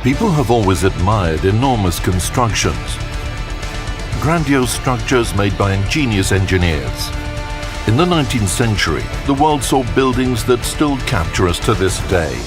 People have always admired enormous constructions, grandiose structures made by ingenious engineers. In the 19th century, the world saw buildings that still capture us to this day.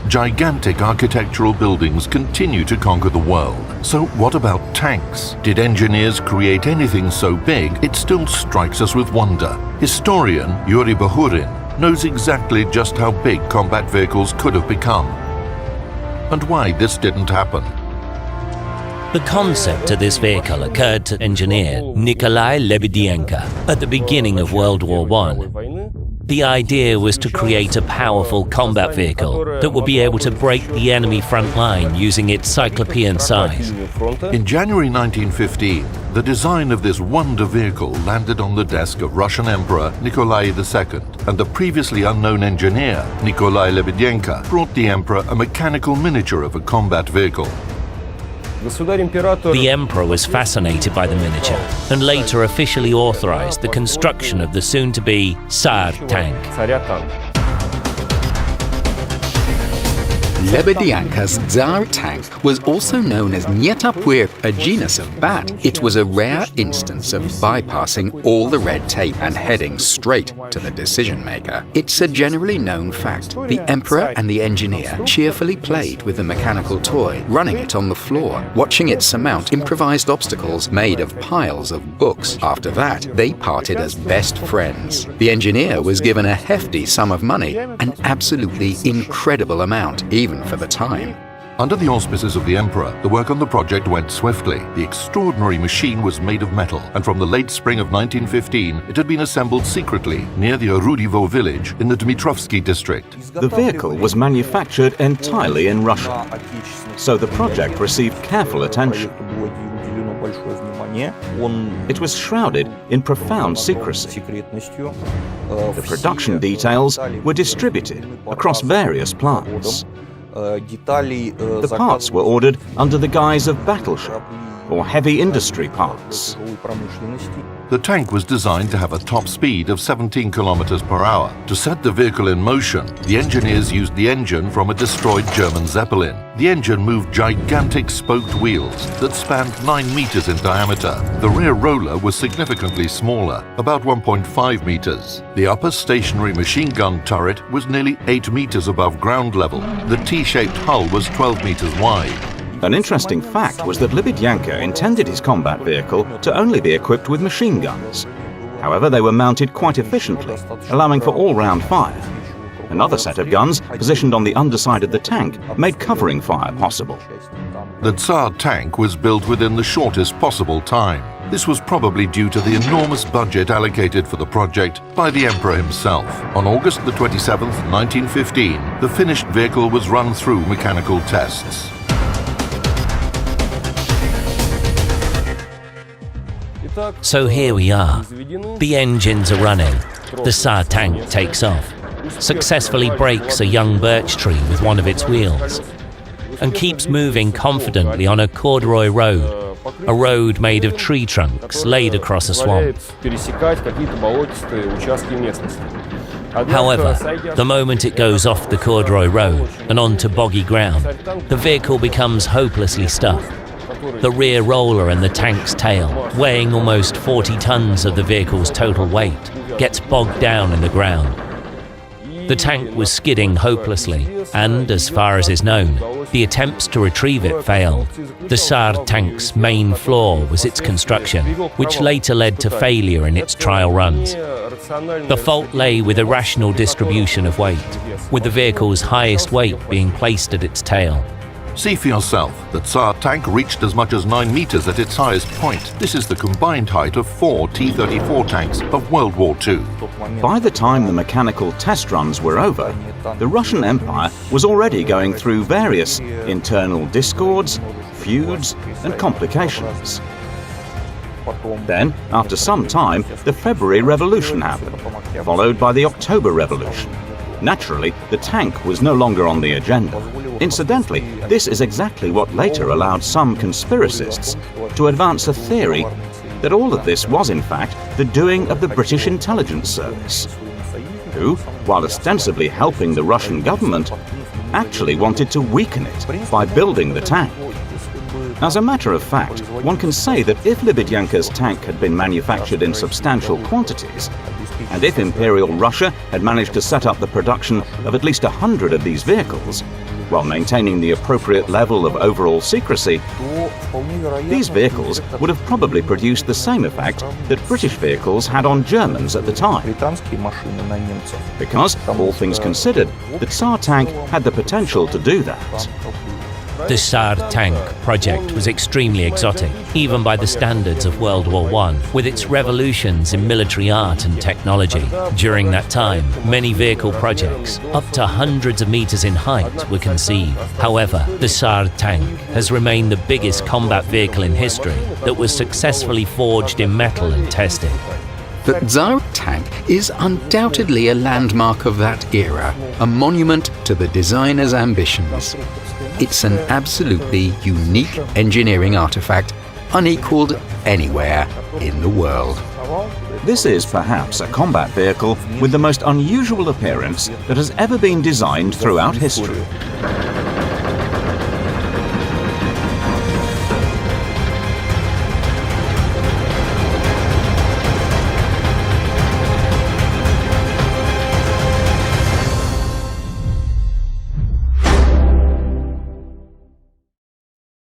Gigantic architectural buildings continue to conquer the world. So what about tanks? Did engineers create anything so big it still strikes us with wonder? Historian Yuri Bahurin knows exactly just how big combat vehicles could have become and why this didn't happen. The concept of this vehicle occurred to engineer Nikolai Lebedyenko at the beginning of World War I. The idea was to create a powerful combat vehicle that would be able to break the enemy front line using its cyclopean size. In January 1915, the design of this wonder vehicle landed on the desk of Russian Emperor Nikolai II, and the previously unknown engineer Nikolai Lebedyenko brought the emperor a mechanical miniature of a combat vehicle. The emperor was fascinated by the miniature and later officially authorized the construction of the soon-to-be Tsar Tank. Lebedyenko's Tsar Tank was also known as Niet, a genus of bat. It was a rare instance of bypassing all the red tape and heading straight to the decision-maker. It's a generally known fact. The emperor and the engineer cheerfully played with the mechanical toy, running it on the floor, watching it surmount improvised obstacles made of piles of books. After that, they parted as best friends. The engineer was given a hefty sum of money, an absolutely incredible amount, even for the time. Under the auspices of the emperor, the work on the project went swiftly. The extraordinary machine was made of metal, and from the late spring of 1915, it had been assembled secretly near the Orudivo village in the Dmitrovsky district. The vehicle was manufactured entirely in Russia, so the project received careful attention. It was shrouded in profound secrecy. The production details were distributed across various plants. The parts were ordered under the guise of battleship or heavy industry parts. The tank was designed to have a top speed of 17 kilometers per hour. To set the vehicle in motion, the engineers used the engine from a destroyed German Zeppelin. The engine moved gigantic spoked wheels that spanned 9 meters in diameter. The rear roller was significantly smaller, about 1.5 meters. The upper stationary machine gun turret was nearly 8 meters above ground level. The T-shaped hull was 12 meters wide. An interesting fact was that Lebedyenko intended his combat vehicle to only be equipped with machine guns. However, they were mounted quite efficiently, allowing for all-round fire. Another set of guns, positioned on the underside of the tank, made covering fire possible. The Tsar Tank was built within the shortest possible time. This was probably due to the enormous budget allocated for the project by the emperor himself. On August the 27th, 1915, the finished vehicle was run through mechanical tests. So here we are. The engines are running. The Tsar Tank takes off, successfully breaks a young birch tree with one of its wheels, and keeps moving confidently on a corduroy road, a road made of tree trunks laid across a swamp. However, the moment it goes off the corduroy road and onto boggy ground, the vehicle becomes hopelessly stuck. The rear roller and the tank's tail, weighing almost 40 tons of the vehicle's total weight, gets bogged down in the ground. The tank was skidding hopelessly, and, as far as is known, the attempts to retrieve it failed. The Tsar Tank's main flaw was its construction, which later led to failure in its trial runs. The fault lay with irrational distribution of weight, with the vehicle's highest weight being placed at its tail. See for yourself, the Tsar Tank reached as much as 9 meters at its highest point. This is the combined height of 4 T-34 tanks of World War II. By the time the mechanical test runs were over, the Russian Empire was already going through various internal discords, feuds, and complications. Then, after some time, the February Revolution happened, followed by the October Revolution. Naturally, the tank was no longer on the agenda. Incidentally, this is exactly what later allowed some conspiracists to advance a theory that all of this was in fact the doing of the British intelligence service, who, while ostensibly helping the Russian government, actually wanted to weaken it by building the tank. As a matter of fact, one can say that if Lebedyanka's tank had been manufactured in substantial quantities, and if Imperial Russia had managed to set up the production of at least 100 of these vehicles, while maintaining the appropriate level of overall secrecy, these vehicles would have probably produced the same effect that British vehicles had on Germans at the time. Because, all things considered, the Tsar Tank had the potential to do that. The Tsar Tank project was extremely exotic, even by the standards of World War I, with its revolutions in military art and technology. During that time, many vehicle projects, up to hundreds of meters in height, were conceived. However, the Tsar Tank has remained the biggest combat vehicle in history that was successfully forged in metal and tested. The Tsar Tank is undoubtedly a landmark of that era, a monument to the designer's ambitions. It's an absolutely unique engineering artifact, unequaled anywhere in the world. This is perhaps a combat vehicle with the most unusual appearance that has ever been designed throughout history.